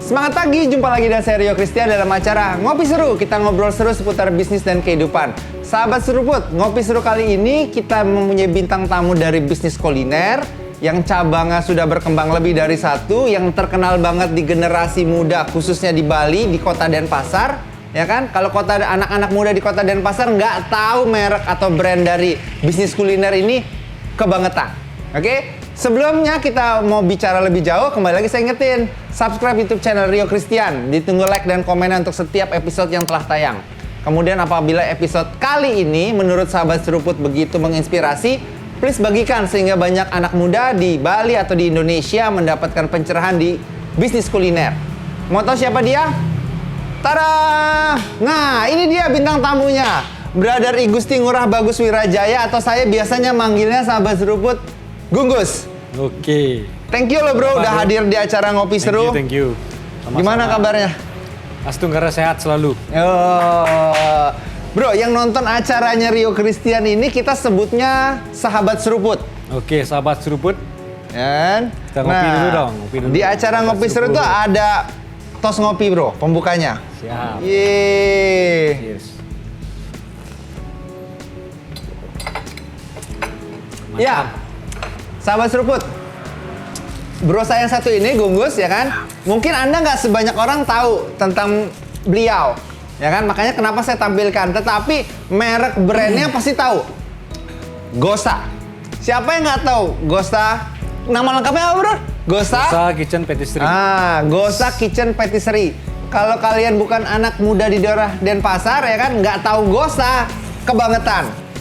Semangat pagi, jumpa lagi dengan saya Rio Christian dalam acara Ngopi Seru. Kita ngobrol seru seputar bisnis dan kehidupan. Sahabat seruput, Ngopi Seru kali ini kita mempunyai bintang tamu dari bisnis kuliner yang cabangnya sudah berkembang lebih dari satu, yang terkenal banget di generasi muda, khususnya di Bali, di kota Denpasar. Ya kan, kalau anak-anak muda di kota Denpasar nggak tahu merek atau brand dari bisnis kuliner ini, kebangetan. Oke? Sebelumnya kita mau bicara lebih jauh, kembali lagi saya ingetin, subscribe YouTube channel Rio Christian, ditunggu like dan komen untuk setiap episode yang telah tayang. Kemudian apabila episode kali ini menurut sahabat seruput begitu menginspirasi, please bagikan sehingga banyak anak muda di Bali atau di Indonesia mendapatkan pencerahan di bisnis kuliner. Mau tahu siapa dia? Tada! Nah, ini dia bintang tamunya, Brother I Gusti Ngurah Bagus Wirajaya, atau saya biasanya manggilnya sahabat seruput Gunggus. Oke. Thank you loh bro, udah hadir di acara Ngopi Seru. Thank you. Sama-sama. Gimana kabarnya? Astunggara sehat selalu. Oh, bro, yang nonton acaranya Rio Christian ini kita sebutnya sahabat seruput. Oke, sahabat seruput. Kan? Kita ngopi dulu dong. Ngopi dulu. Di acara Ngopi Seru tuh ada tos ngopi bro, pembukanya. Siap. Yeay. Yes. Ya, sahabat seruput, bro saya yang satu ini, Gunggus, ya kan? Mungkin Anda nggak sebanyak orang tahu tentang beliau, ya kan? Makanya kenapa saya tampilkan. Tetapi merek brandnya pasti tahu. Gosa. Siapa yang nggak tahu Gosa? Nama lengkapnya apa bro? Gosa? Gosa Kitchen Patisserie. Gosa Kitchen Patisserie. Kalau kalian bukan anak muda di daerah Denpasar, ya kan? Nggak tahu Gosa, kebangetan.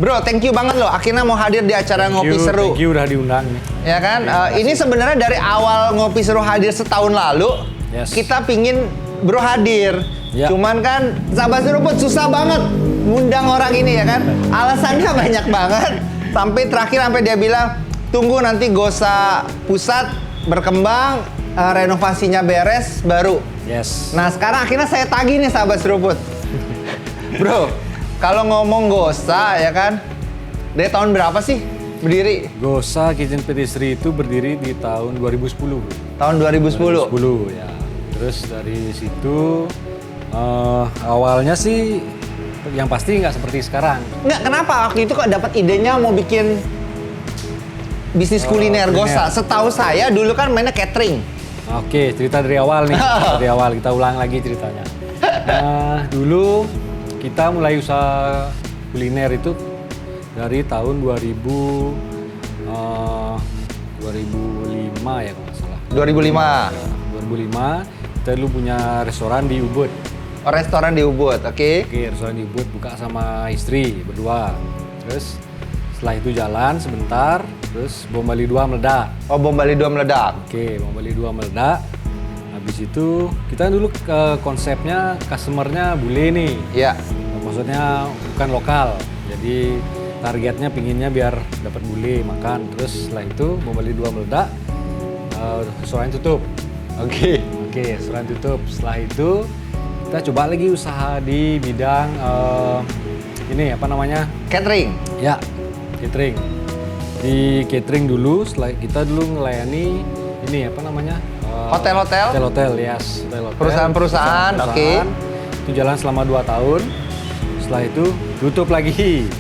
Bro, thank you banget loh. Akhirnya mau hadir di acara Ngopi Seru. Thank you udah diundang nih. Ya kan? Ini sebenarnya dari awal Ngopi Seru hadir setahun lalu, Yes. kita pingin bro hadir. Ya. Cuman kan sahabat seruput susah banget ngundang orang ini ya kan. Alasannya banyak banget. Sampai terakhir dia bilang, tunggu nanti Gosa pusat berkembang, renovasinya beres baru. Yes. Nah sekarang akhirnya saya tagih nih sahabat seruput. Bro, kalau ngomong Gosa ya kan, dari tahun berapa sih berdiri? Gosa Kitchen Patisserie itu berdiri di tahun 2010. Tahun 2010. 2010 ya. Terus dari situ awalnya sih yang pasti nggak seperti sekarang. Nggak, kenapa waktu itu kok dapat idenya mau bikin bisnis kuliner Gosa? Setahu saya dulu kan mainnya catering. Oke, cerita dari awal nih. Dari awal kita ulang lagi ceritanya. Nah, dulu kita mulai usaha kuliner itu dari tahun 2005 ya kalau nggak salah. 2005. 2005 kita dulu punya restoran di Ubud. Oh, restoran di Ubud, oke. Oke, restoran di Ubud buka sama istri berdua. Terus setelah itu jalan sebentar, terus Bom Bali 2 meledak. Oh, Bom Bali 2 meledak. Oke, Bom Bali 2 meledak. Habis itu kita dulu konsepnya customer-nya bule nih. Iya. Maksudnya bukan lokal. Jadi targetnya pinginnya biar dapat bule makan. Terus setelah itu Bom Bali 2 meledak, restoran tutup. Oke. Oke, restoran tutup. Setelah itu kita coba lagi usaha di bidang ini apa namanya? Catering. Ya, catering. Di catering dulu, setelah kita dulu ngelayani ini apa namanya? Hotel-hotel? Hotel-hotel, yes. Hotel-hotel. Perusahaan-perusahaan, oke. Itu jalan selama 2 tahun. Setelah itu tutup lagi.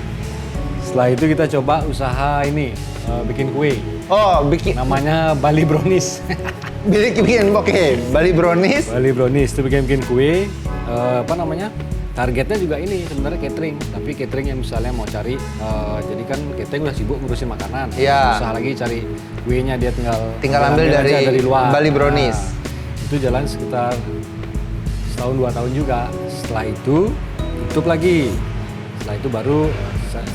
Setelah itu kita coba usaha ini, bikin kue. Oh, bikin Namanya Bali Brownies. oke. Bali Brownies. Bali Brownies itu bikin kue. Apa namanya? Targetnya juga ini sebenarnya catering, tapi catering yang misalnya mau cari, jadi kan catering udah sibuk ngurusin makanan, Iya. usaha lagi cari kuenya, dia tinggal ambil aja dari luar. Bali Brownies. Nah, itu jalan sekitar setahun 2 tahun juga. Setelah itu tutup lagi. Setelah itu baru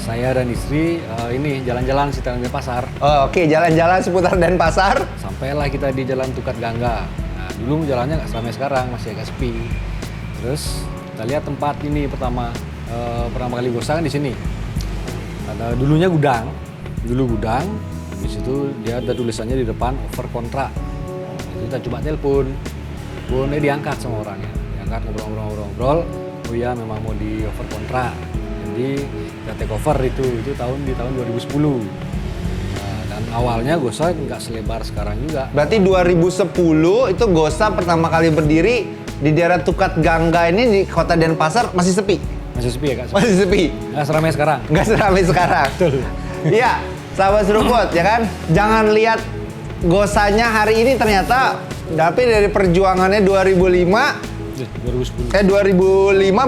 saya dan istri ini jalan-jalan sekitar Denpasar. Oh, oke, jalan-jalan seputar Denpasar. Sampailah kita di Jalan Tukat Gangga. Nah, dulu jalannya nggak seramai sekarang, masih agak sepi. Terus kita lihat tempat ini pertama kali Gosa kan di sini. Ada dulunya gudang, Di situ dia ada tulisannya di depan over kontrak. Itu kita coba telepon, diangkat sama orangnya, diangkat ngobrol. Oh iya memang mau di over kontrak. Jadi kita take over itu di tahun 2010. Nah, Dan awalnya Gosa nggak selebar sekarang juga. Berarti 2010 itu Gosa pertama kali berdiri di daerah Tukat Gangga ini di kota Denpasar masih sepi. Masih sepi ya Kak? Masih sepi. Nggak seramai sekarang. Nggak seramai sekarang. Iya, sahabat seruput ya kan. Jangan lihat Gosanya hari ini ternyata, tapi dari perjuangannya 2005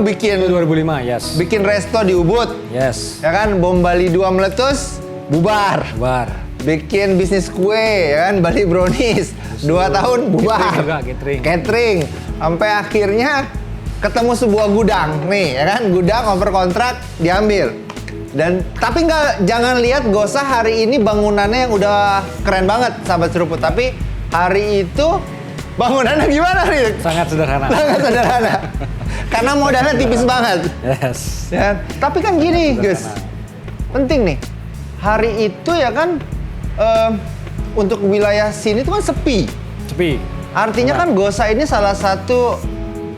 bikin 2005, yes. bikin resto di Ubud. Yes. Ya kan, bom Bali 2 meletus, bubar. Bubar. Bikin bisnis kue, ya kan, Bali Brownies. 2 tahun bubar. Catering juga, catering. Catering. Sampai akhirnya ketemu sebuah gudang nih, ya kan, gudang over kontrak diambil. Dan tapi jangan lihat Gosa hari ini bangunannya yang udah keren banget, sahabat seruput. Tapi hari itu bangunannya gimana nih? Sangat sederhana. Sangat sederhana. Karena modalnya tipis banget. Yes. Ya, tapi kan gini, guys. Penting nih. Hari itu ya kan untuk wilayah sini tuh kan sepi. Sepi. Artinya kan Gosa ini salah satu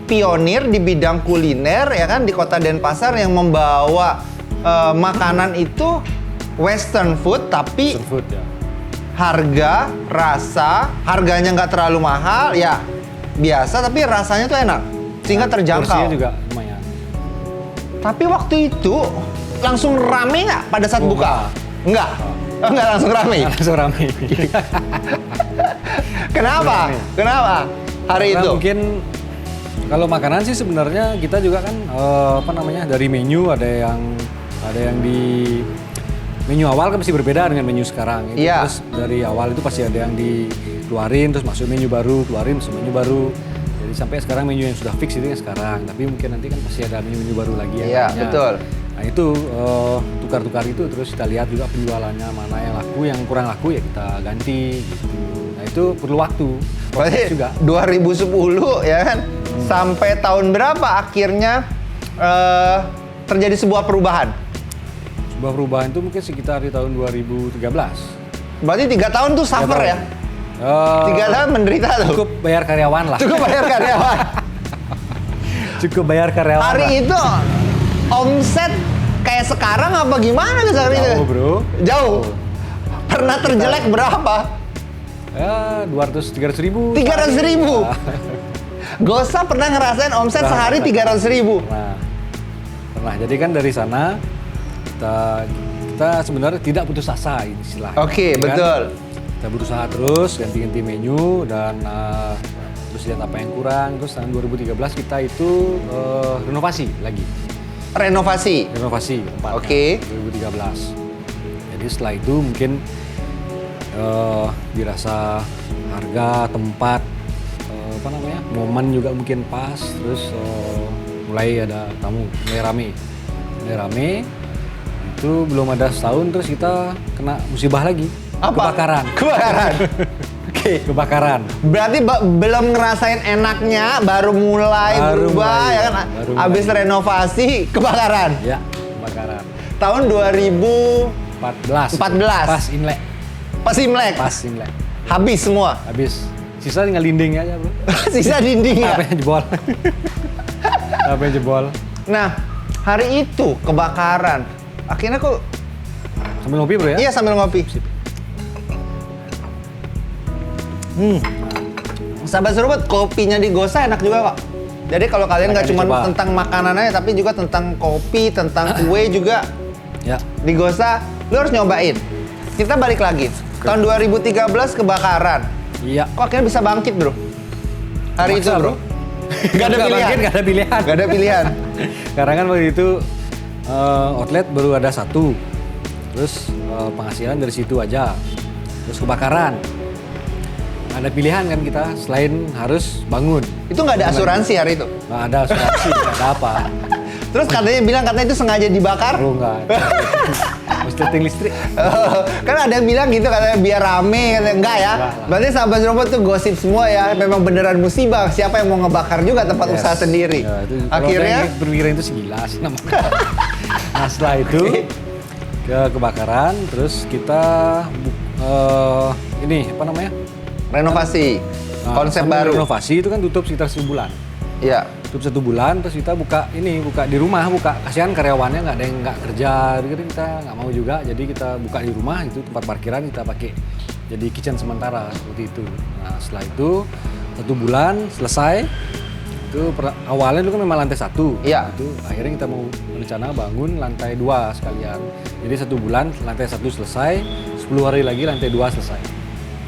pionir di bidang kuliner ya kan di kota Denpasar yang membawa makanan itu western food tapi Food ya. harga, rasa, harganya nggak terlalu mahal ya biasa tapi rasanya tuh enak sehingga terjangkau. Porsinya juga lumayan. Tapi waktu itu langsung rame nggak pada saat buka? Nggak. Oh, nggak langsung rame. Langsung rame. Kenapa? Kenapa hari Karena itu? mungkin kalau makanan sih sebenarnya kita juga kan dari menu ada yang di menu awal kan pasti berbeda dengan menu sekarang. Iya. Terus dari awal itu pasti ada yang dikeluarin terus masuk menu baru, keluarin masuk menu baru. Jadi sampai sekarang menu yang sudah fix itu yang sekarang. Tapi mungkin nanti kan pasti ada menu-menu baru lagi ya. Iya, betul. Nah itu tukar-tukar itu terus kita lihat juga penjualannya mana yang laku, yang kurang laku ya kita ganti gitu. Nah itu perlu waktu. Berarti Juga. 2010 ya kan sampai tahun berapa akhirnya terjadi sebuah perubahan? Sebuah perubahan itu mungkin sekitar di tahun 2013. Berarti 3 tahun tuh suffer ya? 3 tahun menderita tuh. Cukup bayar karyawan lah. Cukup bayar karyawan. Cukup bayar karyawan. Hari lah. itu omset kayak sekarang apa gimana guys hari itu? Jauh, bro. Jauh. Pernah terjelek berapa? Ya 200-300 ribu. 300 ribu. Gosa pernah ngerasain omset sehari 300 ribu. Pernah. Jadi kan dari sana kita sebenarnya tidak putus asa istilahnya. Oke, Ya kan? betul. Kita berusaha terus ganti-ganti menu dan terus lihat apa yang kurang. Terus tahun 2013 kita itu renovasi lagi. Renovasi. Tempatnya. Oke. 2013. Jadi setelah itu mungkin dirasa harga, tempat, momen juga mungkin pas. Terus mulai ada tamu, mulai rame. Itu belum ada setahun terus kita kena musibah lagi. Apa? Kebakaran. Oke. Kebakaran. Berarti belum ngerasain enaknya, baru mulai berubah ya kan? Baru Abis mulai. renovasi, kebakaran. Ya, kebakaran. Tahun 14. 14. Pas Imlek. Pas Imlek. Pas Imlek. Habis semua. Habis. Sisa tinggal dinding aja, Bro. Sisa dinding ya. Apa yang jebol? Apa yang jebol? Nah, hari itu kebakaran. Akhirnya kok Sambil ngopi, Bro ya? iya sambil ngopi. Sahabat seruput, kopinya di Gosa enak juga kok. Jadi kalau kalian nggak Akan cuma dicoba. tentang makanannya, tapi juga tentang kopi, tentang kue juga Ya. di Gosa, lu harus nyobain. Kita balik lagi. Tahun 2013 kebakaran. Iya. Kok akhirnya bisa bangkit, Bro? Hari itu, Maksa, Bro. Gak ada Nggak pilihan. bangkit, nggak ada pilihan. Gak ada pilihan. Karena kan waktu itu outlet baru ada satu. Terus penghasilan dari situ aja. Terus kebakaran. Ada pilihan kan kita selain harus bangun. Itu nggak ada asuransi hari itu. Nggak ada asuransi, nggak ada apa. Terus katanya itu sengaja dibakar. Oh enggak. Mesti setting listrik. Kan ada yang bilang gitu katanya biar rame, katanya enggak ya. Enggak lah. Berarti sahabat seruput tuh gosip semua ya. Memang beneran musibah. Siapa yang mau ngebakar juga tempat Yes. usaha sendiri. Ya, itu, Akhirnya kalau berpikiran itu segila sih namanya. Nah setelah itu kebakaran, terus kita ini renovasi. Nah, Konsep sambil baru. Renovasi itu kan tutup sekitar sebulan. Iya. tutup 1 bulan, terus kita buka di rumah, kasihan karyawannya nggak ada yang nggak kerja, jadi kita nggak mau juga, jadi kita buka di rumah, itu tempat parkiran kita pakai jadi kitchen sementara seperti itu. Nah setelah itu 1 bulan selesai, itu awalnya itu kan memang lantai 1, Iya. itu akhirnya kita mau rencana bangun lantai 2 sekalian. Jadi 1 bulan lantai 1 selesai, 10 hari lagi lantai 2 selesai.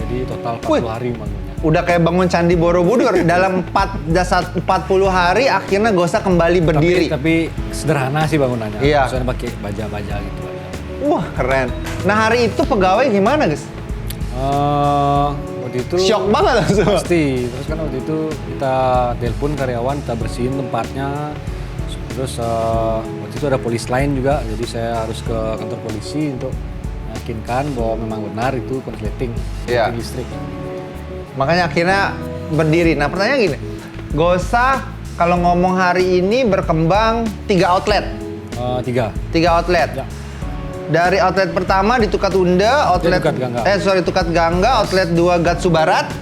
Jadi total 40 hari bangunnya. Udah kayak bangun Candi Borobudur. Dalam 40 hari akhirnya Gosa kembali berdiri. Tapi sederhana sih bangunannya. Iya. Maksudnya pakai baja-baja gitu aja. Wah keren. Nah hari itu pegawai gimana guys? Waktu itu Shock banget langsung. pasti. Terus kan waktu itu kita telepon karyawan, kita bersihin tempatnya. Terus waktu itu ada polis lain juga, jadi saya harus ke kantor polisi untuk meyakinkan bahwa memang benar itu konsleting Iya. listrik. Makanya akhirnya berdiri. Nah pertanyaan gini, Gosa kalau ngomong hari ini berkembang 3 outlet. 3. 3 outlet. Ya. Dari outlet pertama di Tukatunda, outlet Tukat Gangga. Tukat Gangga, outlet 2 Gatsu Barat,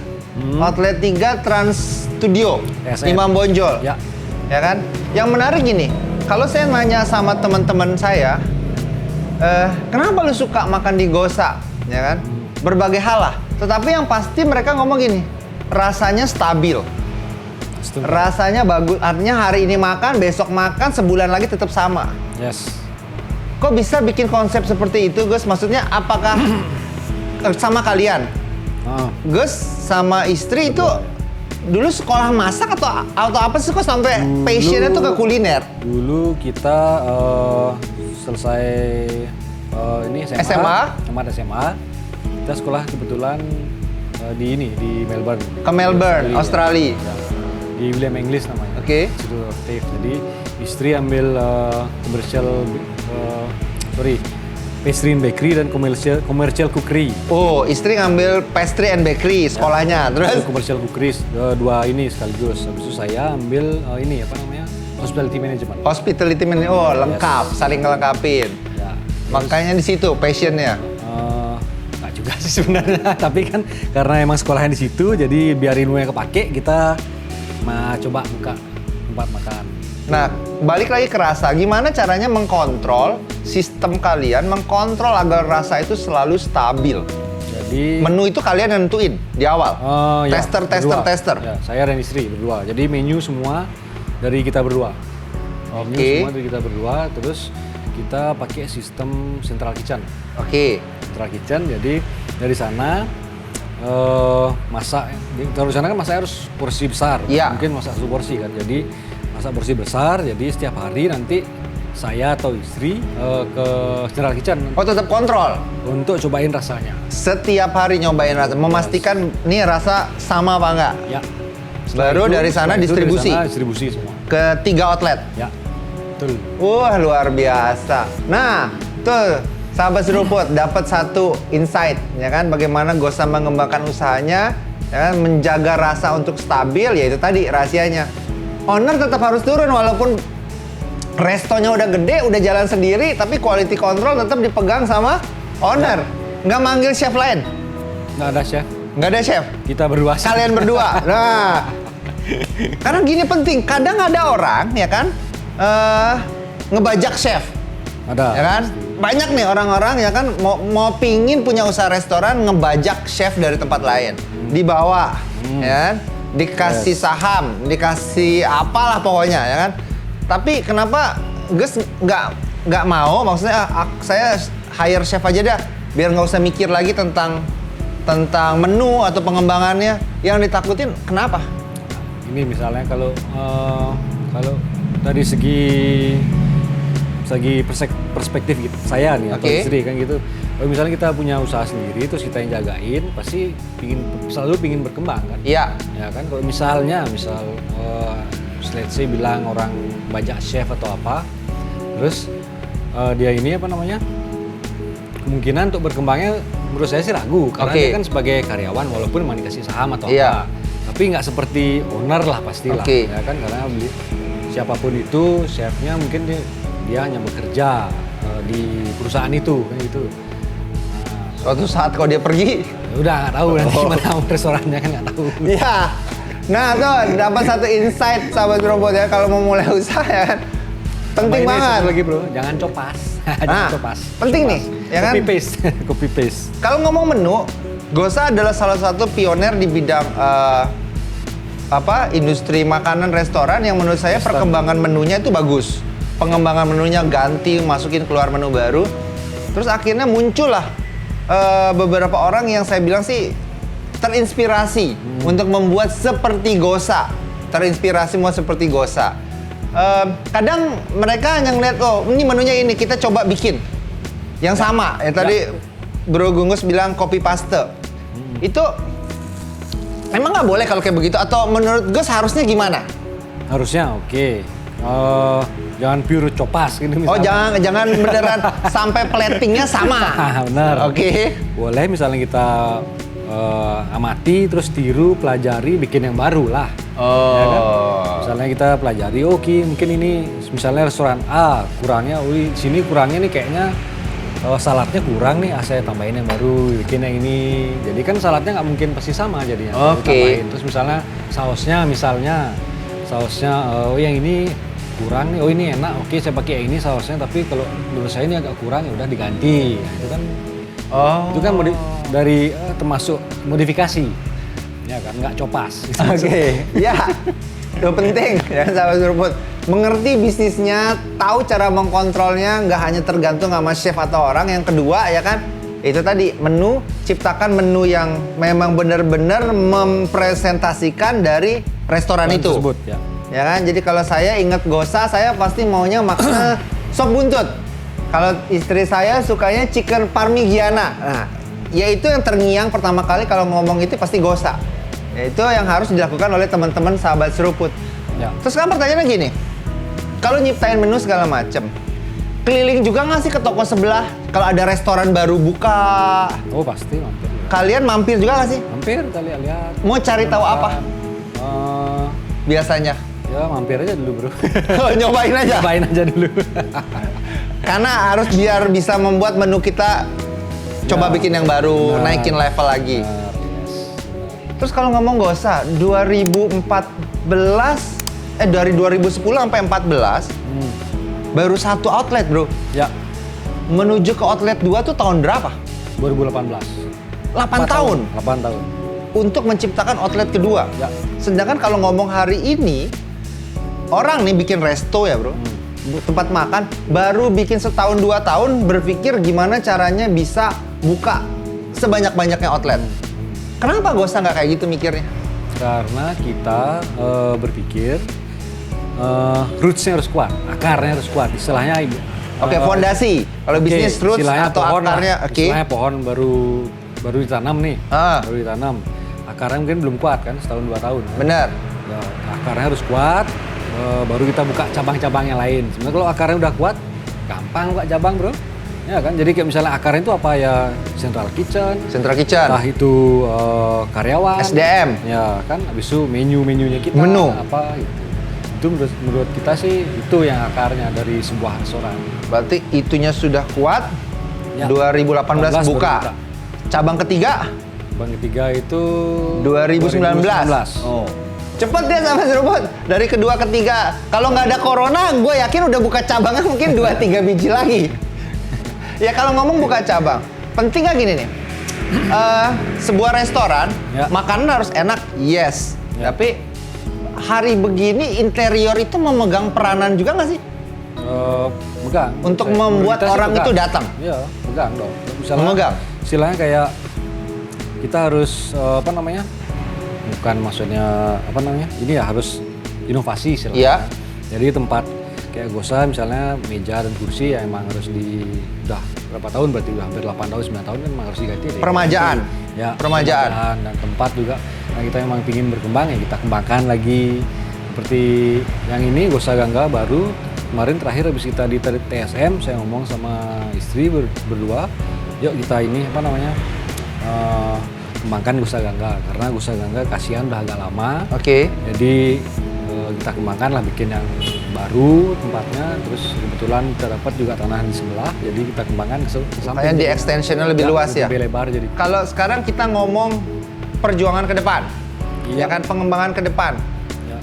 outlet 3 Trans Studio, TSM. Imam Bonjol. Ya. Ya kan? Yang menarik gini, kalau saya nanya sama teman-teman saya, kenapa lu suka makan di Gosa? Ya kan? Berbagai hal lah. Tetapi yang pasti mereka ngomong gini, rasanya stabil. Rasanya bagus, artinya hari ini makan, besok makan, sebulan lagi tetap sama. Yes. Kok bisa bikin konsep seperti itu, Gus? Maksudnya apakah sama kalian? Gus sama istri itu dulu sekolah masak atau apa sih kok sampai passionnya tuh ke kuliner? Dulu kita selesai ini SMA. Tamat SMA. Kita sekolah kebetulan di Melbourne. Ke Melbourne, Australia. Ya. Di William English namanya. Oke. Institute of Taste. Jadi istri ambil pastry and bakery dan commercial cookery. Oh, istri ngambil pastry and bakery sekolahnya. Terus? Commercial cookery, 2 ini sekaligus. Habis itu saya ambil hospitality management. Hospitality management. Oh, lengkap, saling ngelengkapin. Ya. Makanya di situ passionnya. Nggak juga sih sebenarnya. Tapi kan karena emang sekolahnya di situ, jadi biar ilmunya kepake, kita coba buka tempat makan. Nah, balik lagi ke rasa. Gimana caranya mengkontrol sistem kalian, mengkontrol agar rasa itu selalu stabil? Jadi Menu itu kalian yang nentuin di awal? ya, Tester. Ya, saya dan istri berdua. Jadi menu semua dari kita berdua. Menu Oke. semua dari kita berdua. Terus kita pakai sistem central kitchen. Oke. Central kitchen. Jadi dari sana masak. Dari sana kan masak harus porsi besar. Iya. Mungkin masak 1 porsi kan. Jadi masak porsi besar. Jadi setiap hari nanti saya atau istri ke central kitchen Oh, tetap kontrol. untuk cobain rasanya. Setiap hari nyobain rasa, memastikan nih rasa sama apa enggak. Ya. Baru dari sana setelah itu distribusi? Dari sana distribusi semua. Ke 3 outlet. Ya. Betul. Wah, luar biasa. Nah, tuh sahabat seruput dapat satu insight, ya kan? Bagaimana Gosa mengembangkan usahanya, ya kan? Menjaga rasa untuk stabil, yaitu tadi rahasianya. Owner tetap harus turun walaupun restonya udah gede, udah jalan sendiri, tapi quality control tetap dipegang sama owner. Nggak manggil chef lain, Nggak ada chef. nggak ada chef. Kita berdua. Kalian berdua. Nah, karena gini penting. Kadang ada orang, ya kan, ngebajak chef. Ada. Ya kan? Banyak nih orang-orang ya kan mau pingin punya usaha restoran ngebajak chef dari tempat lain. Dibawa, ya kan? Dikasih saham, dikasih apalah pokoknya ya kan. Tapi kenapa Gus nggak mau? Maksudnya saya hire chef aja dah, biar nggak usah mikir lagi tentang menu atau pengembangannya. Yang ditakutin kenapa? Ini misalnya kalau dari segi perspektif gitu, saya nih atau Oke. istri kan gitu. Kalau misalnya kita punya usaha sendiri terus kita yang jagain, pasti selalu pingin berkembang kan. Iya. Ya kan kalau misal let's say bilang orang bajak chef atau apa, terus dia ini kemungkinan untuk berkembangnya menurut saya sih ragu karena Oke. dia kan sebagai karyawan walaupun emang dikasih saham atau Iya. apa, tapi nggak seperti owner lah pastilah. Oke. Ya kan karena siapapun itu chefnya mungkin dia hanya bekerja di perusahaan itu kan gitu. Suatu saat kalau dia pergi, Ya udah nggak tahu nanti gimana restorannya kan nggak tahu. iya. Nah tuh dapat satu insight sahabat robot ya kalau mau mulai usaha ya kan. Penting Sama ini banget. satu lagi bro, jangan copas. Jangan copas. Penting nih, ya kan? Copy paste, copy paste. Kalau ngomong menu, Gosa adalah salah satu pionir di bidang industri makanan restoran yang menurut saya perkembangan menunya itu bagus. Pengembangan menunya ganti, masukin keluar menu baru. Terus akhirnya muncullah beberapa orang yang saya bilang sih terinspirasi untuk membuat seperti Gosa. Terinspirasi mau seperti Gosa. Kadang mereka hanya ngeliat, oh ini menunya ini, kita coba bikin yang sama. Ya tadi Bro Gunggus bilang copy paste. Itu emang nggak boleh kalau kayak begitu? Atau menurut Gus harusnya gimana? Harusnya oke. Jangan pure copas gitu Oh misalnya. jangan beneran sampai platingnya sama. Benar. Oke. Boleh misalnya kita amati, terus tiru, pelajari, bikin yang baru lah. Ya kan? Misalnya kita pelajari, oke mungkin ini misalnya restoran A kurangnya, di sini kurangnya nih kayaknya saladnya kurang nih, saya tambahin yang baru, bikin yang ini. Jadi kan saladnya nggak mungkin pasti sama jadinya. Oke. Tambahin. Terus misalnya sausnya, oh yang ini kurang nih, oh ini enak, oke saya pakai yang ini sausnya, tapi kalau menurut saya ini agak kurang ya udah diganti. Nah, itu kan dari termasuk modifikasi, ya kan nggak copas. Oke. Ya. Itu penting ya sahabat seruput. Mengerti bisnisnya, tahu cara mengkontrolnya, nggak hanya tergantung sama chef atau orang. Yang kedua ya kan, itu tadi menu, ciptakan menu yang memang benar-benar mempresentasikan dari restoran itu. Tersebut, ya. Ya kan, jadi kalau saya ingat Gosa, saya pasti maunya makan sop buntut. Kalau istri saya sukanya chicken parmigiana. Nah, ya itu yang terngiang pertama kali kalau ngomong itu pasti Gosa. Ya, itu yang harus dilakukan oleh teman-teman sahabat seruput. Ya. Terus kan pertanyaannya gini, kalau nyiptain menu segala macem, keliling juga nggak sih ke toko sebelah? Kalau ada restoran baru buka, Oh pasti mampir. kalian mampir juga nggak sih? Mampir kali lihat. Mau cari tahu apa biasanya? Ya mampir aja dulu bro. Nyobain aja. Cobain aja dulu. Karena harus biar bisa membuat menu kita coba Ya, bikin yang baru, benar. naikin level lagi. Benar, yes. Terus kalau ngomong Gosa, 2014, dari 2010 sampai 14, baru satu outlet bro. Ya, Menuju ke outlet 2 tuh tahun berapa? 2018. 8 tahun 8 tahun. untuk menciptakan outlet kedua. Ya. Sedangkan kalau ngomong hari ini, orang nih bikin resto ya bro, tempat makan, baru bikin setahun 2 tahun berpikir gimana caranya bisa buka sebanyak-banyaknya outlet. Kenapa Gosa nggak kayak gitu mikirnya? Karena kita berpikir roots-nya harus kuat, akarnya harus kuat. Istilahnya Oke, fondasi. Kalau oke, bisnis roots istilahnya atau pohon lah. akarnya, oke. Istilahnya pohon baru ditanam nih, baru ditanam. Akarnya mungkin belum kuat kan, setahun 2 tahun. Kan? Bener. Ya, akarnya harus kuat, baru kita buka cabang-cabang yang lain. Sebenarnya kalau akarnya udah kuat, gampang buka cabang bro. Ya kan, jadi kayak misalnya akarnya itu apa ya, central kitchen, Central Kitchen. entah itu karyawan, SDM. ya kan, habis itu menu-menunya kita, Menu. apa gitu. Itu menurut kita sih itu yang akarnya dari sebuah restoran. Berarti itunya sudah kuat. Ya. 2018 baru buka. Cabang ketiga Cabang ketiga itu 2019. Oh. Cepet deh sama seruput. Dari kedua ketiga. Kalau nggak ada corona, gue yakin udah buka cabangnya mungkin 2-3 biji lagi. Ya kalau ngomong buka cabang, penting nggak gini nih? Sebuah restoran, Ya. makanan harus enak, yes. Ya. Tapi hari begini interior itu memegang peranan juga nggak sih? Megang. Untuk Menurut membuat kita sih orang megang. itu datang? Iya, megang dong. Misalnya, Memegang? Istilahnya kayak kita harus bukan maksudnya ini ya harus inovasi istilahnya. Iya. Jadi tempat kayak Gosa misalnya meja dan kursi ya emang harus udah berapa tahun berarti udah hampir 8 tahun 9 tahun kan emang harus diganti deh. Permajaan. Ya, Permajaan. dan tempat juga. Nah, kita emang pingin berkembang ya kita kembangkan lagi seperti yang ini Gosa Gangga baru kemarin terakhir habis kita di TSM saya ngomong sama istri berdua yuk kita ini kembangkan Gosa Gangga karena Gosa Gangga kasihan udah agak lama. Oke. Jadi kita kembangkan lah bikin yang baru tempatnya terus kebetulan kita dapat juga tanah di sebelah jadi kita kembangkan ke samping. Makanya di extensionnya lebih luas ya? Lebih lebar jadi. Kalau sekarang kita ngomong perjuangan ke depan. ya kan, pengembangan ke depan. Ya.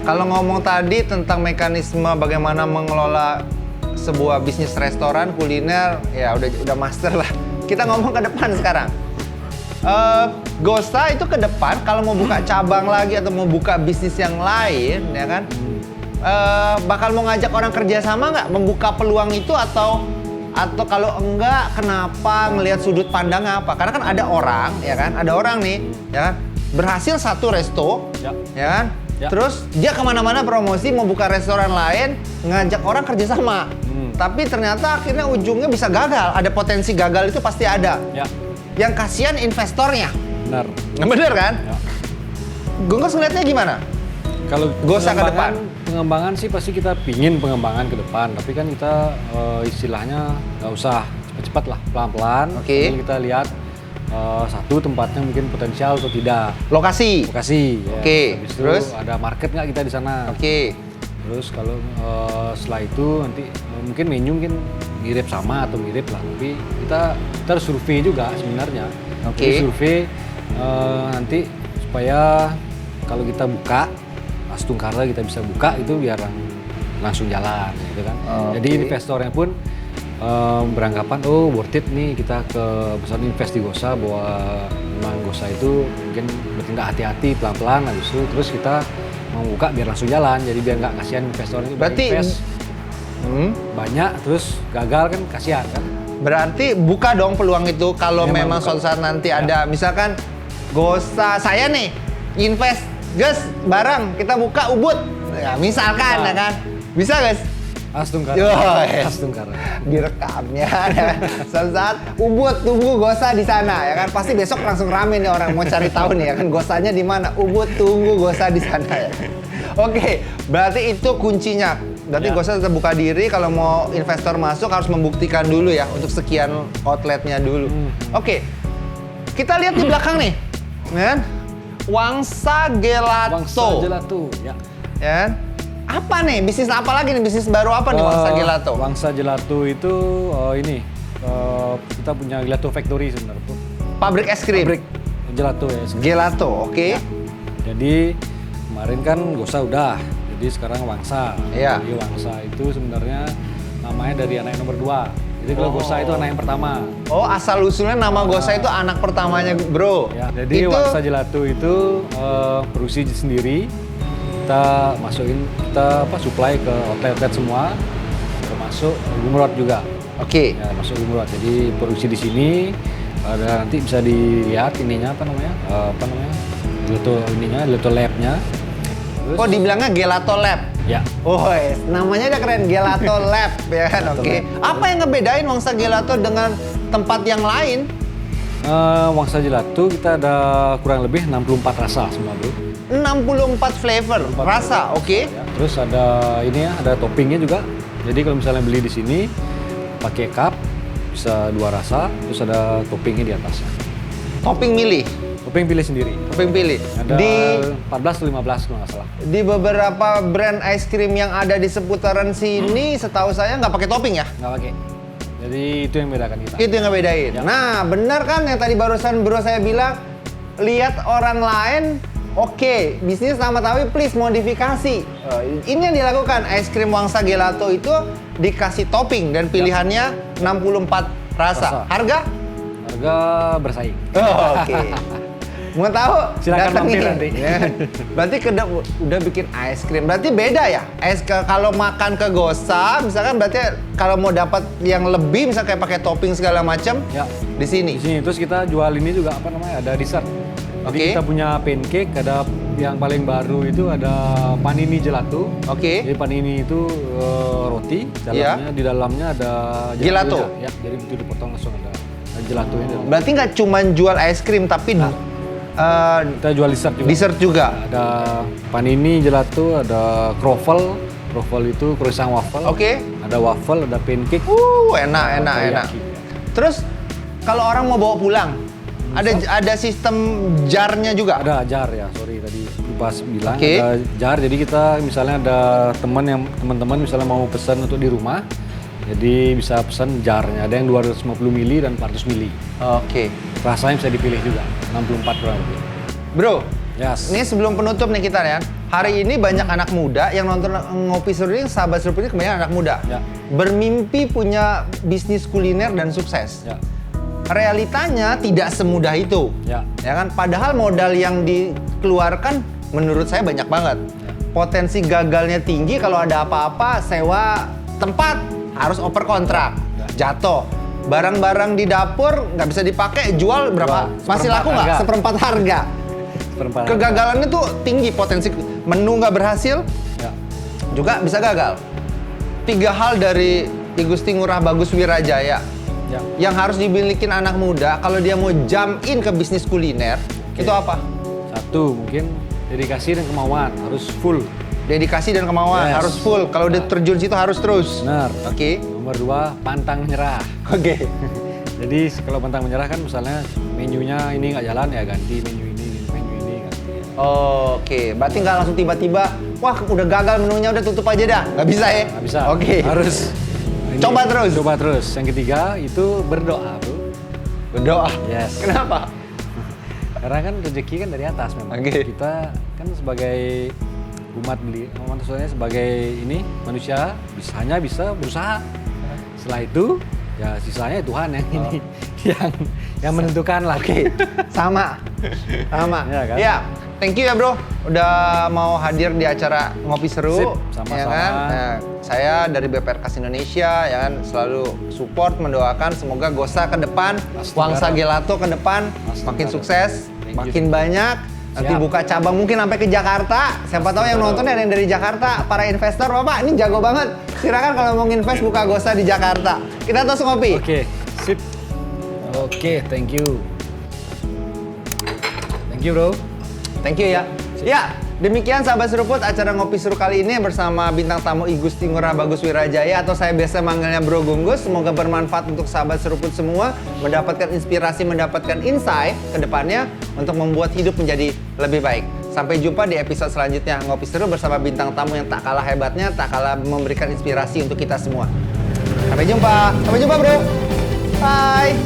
Kalau ngomong tadi tentang mekanisme bagaimana mengelola sebuah bisnis restoran kuliner, ya udah master lah. Kita ngomong ke depan sekarang. Gosa itu ke depan kalau mau buka cabang lagi atau mau buka bisnis yang lain, ya kan? Bakal mau ngajak orang kerja sama nggak? Membuka peluang itu atau kalau enggak, kenapa, ngelihat sudut pandang apa? Karena kan ada orang, ya kan? Ada orang nih, ya kan? Berhasil satu resto, ya kan? Ya. Terus dia kemana-mana promosi mau buka restoran lain, ngajak orang kerja sama. Tapi ternyata akhirnya ujungnya bisa gagal. Ada potensi gagal itu pasti ada. Ya. Yang kasihan investornya. Benar. Bener kan? Ya. Gonggos ngeliatnya gimana? Kalau Gosa ke depan. pengembangan sih pasti kita pingin pengembangan ke depan, tapi kan kita istilahnya nggak usah cepat-cepat lah, pelan-pelan. Oke. Sambil kita lihat satu tempatnya mungkin potensial atau tidak. Lokasi. Lokasi. Ya. Oke. Habis itu Terus? ada market nggak kita di sana. Oke. Terus kalau setelah itu nanti mungkin menu mungkin mirip sama atau mirip lah, tapi kita harus survei juga sebenarnya. Oke. Jadi survei nanti supaya kalau kita buka Astungkara kita bisa buka itu biar langsung jalan gitu kan. Jadi Oke. investornya pun beranggapan oh worth it nih kita ke misalnya invest di Gosa, bahwa memang Gosa itu mungkin bertindak hati-hati pelan-pelan habis itu terus kita mau buka biar langsung jalan, jadi biar nggak kasihan investornya Berarti invest banyak terus gagal kan kasihan kan. berarti buka dong peluang itu kalau Memang memang buka. suatu saat nanti ada misalkan Gosa saya nih invest guys barang kita buka Ubud ya misalkan ya kan bisa guys Astungkara. Yes. Astungkara. direkamnya suatu saat Ubud tunggu Gosa di sana ya kan pasti besok langsung rame nih orang mau cari tahu nih ya kan Gosanya di mana Ubud tunggu Gosa di sana ya. Oke, berarti itu kuncinya. Berarti Ya. Gosa tetap buka diri kalau mau investor masuk harus membuktikan dulu ya untuk sekian outletnya dulu. Oke, kita lihat di belakang nih, ya kan? Wangsa Gelato. Wangsa Gelato. Ya. Ya kan? Apa nih? Bisnis apa lagi nih? Bisnis baru apa nih Wangsa Gelato? Wangsa Gelato itu ini kita punya Gelato Factory sebenarnya. Pabrik es krim. Pabrik gelato ya. Gelato, oke. Jadi kemarin kan Gosa udah, jadi sekarang Wangsa. Iya. Jadi Wangsa itu sebenarnya namanya dari anak yang nomor 2. Jadi kalau Gosa itu anak yang pertama. Oh, asal usulnya nama Gosa itu anak pertamanya, Bro. Ya, jadi itu Wangsa Gelato itu produksi sendiri. Kita masukin, kita supply ke outlet-outlet semua, termasuk Gumrot juga. oke. Ya, masuk Gumrot. Jadi produksi di sini ada nanti bisa dilihat ininya apa namanya? Gelato lab-nya. Terus, Kok dibilangnya Gelato Lab? ya, Oh, namanya udah keren, Gelato Lab ya kan, Gelato oke. Lab. Apa yang ngebedain Wangsa Gelato dengan tempat yang lain? Wangsa Gelato kita ada kurang lebih 64 rasa semua bro. 64 flavor, rasa, oke. Ya, terus ada ini ya, ada toppingnya juga. Jadi kalau misalnya beli di sini pakai cup bisa 2 rasa, terus ada toppingnya di atasnya. Topping milih, Topping pilih sendiri. topping pilih. Ada Di 14 atau 15 kalau nggak salah. di beberapa brand es krim yang ada di seputaran sini, setahu saya nggak pakai topping ya? Nggak pakai. Jadi itu yang bedakan kita. Itu yang ngebedain. Ya. Nah, benar kan yang tadi barusan bro saya bilang, lihat orang lain, oke, bisnis sama tapi please modifikasi. Ini yang dilakukan, es krim Wangsa Gelato itu dikasih topping dan pilihannya 64 rasa. Rasa. Harga? Harga bersaing. Oh, oke. Mau tahu? Silakan mampir Datengin. nanti. Ya. Berarti udah bikin es krim. Berarti beda ya? Kalau makan ke Gosa, misalkan berarti kalau mau dapat yang lebih, misalnya kayak pakai topping segala macam, Ya. di sini. Di sini terus kita jual ini juga apa namanya? Ada dessert. Jadi Oke. kita punya pancake, ada yang paling baru itu ada panini gelato. Oke. Jadi panini itu roti, dalamnya di dalamnya ada Gelato. gelatonya. Ya, jadi itu dipotong langsung ada gelatonya. di dalam. Berarti nggak cuma jual es krim, tapi Kita jual dessert juga. dessert juga. Ada panini gelato, ada croffle. Croffle itu croissant waffle. Oke. Ada waffle, ada pancake. Enak, enak, enak. teriyaki. Terus kalau orang mau bawa pulang, ada sistem jarnya juga. Ada jar ya, sorry tadi lupa bilang. Oke. Ada jar, jadi kita misalnya ada teman-teman misalnya mau pesan untuk di rumah, jadi bisa pesan jarnya. Ada yang 250 mili dan 400 mili. Oke. Rasanya bisa dipilih juga, 64 kurang lebih. Bro, Yes. Ini sebelum penutup nih kita ya. Hari ini banyak anak muda yang nonton Ngopi Seru ini, Sahabat Serupu ini kebanyakan anak muda. Ya. Bermimpi punya bisnis kuliner dan sukses. Ya. Realitanya tidak semudah itu. Ya. Ya kan? Padahal modal yang dikeluarkan menurut saya banyak banget. Potensi gagalnya tinggi kalau ada apa-apa, sewa tempat harus oper kontrak, jatuh. Barang-barang di dapur nggak bisa dipakai, jual berapa? Jual Masih laku nggak? Seperempat harga. Kegagalannya tuh tinggi, potensi menu nggak berhasil, Ya. juga bisa gagal. 3 hal dari I Gusti Ngurah Bagus Wirajaya Ya. yang harus dimilikin anak muda kalau dia mau jump in ke bisnis kuliner, itu apa? 1, mungkin dedikasi dan kemauan harus full. Dedikasi dan kemauan Yes. harus full. Kalau udah terjun situ harus terus. Benar. Oke. Nomor 2, pantang menyerah. Oke. Jadi kalau pantang menyerah kan misalnya menunya ini nggak jalan ya ganti menu ini ganti. Oke, berarti nggak langsung tiba-tiba, wah udah gagal menunya, udah tutup aja dah. Nggak bisa ya? Nggak bisa. Oke. Harus Coba terus. Coba terus. Yang ketiga itu berdoa, bro. Berdoa. Yes. Kenapa? Karena kan rezeki kan dari atas memang. Oke. Kita kan sebagai maksudnya sebagai ini manusia hanya bisa berusaha. Setelah itu ya sisanya Tuhan yang ini yang menentukan lah. Oke. Sama. Iya kan? Ya. Thank you ya bro, udah mau hadir di acara Ngopi Seru. Sip, sama-sama. Ya kan? Nah, saya dari BPR Kas Indonesia ya kan selalu support, mendoakan semoga Gosa ke depan, Pasti, Wangsa Karo. Gelato ke depan Pasti, makin Karo. sukses, Thank you. makin banyak. Nanti Siap. buka cabang mungkin sampai ke Jakarta. Siapa tahu yang Karo. nonton ada yang dari Jakarta, para investor, Bapak ini jago banget. Silakan kalau mau invest buka Gosa di Jakarta. Kita terus ngopi. Oke, sip. Oke, thank you. Thank you, bro. Thank you ya. Ya, demikian sahabat seruput acara Ngopi Seru kali ini bersama bintang tamu I Gusti Ngurah Bagus Wirajaya atau saya biasa manggilnya Bro Gunggus. Semoga bermanfaat untuk sahabat seruput semua, mendapatkan inspirasi, mendapatkan insight ke depannya untuk membuat hidup menjadi lebih baik. Sampai jumpa di episode selanjutnya Ngopi Seru bersama bintang tamu yang tak kalah hebatnya, tak kalah memberikan inspirasi untuk kita semua. Sampai jumpa. Sampai jumpa, Bro. Bye.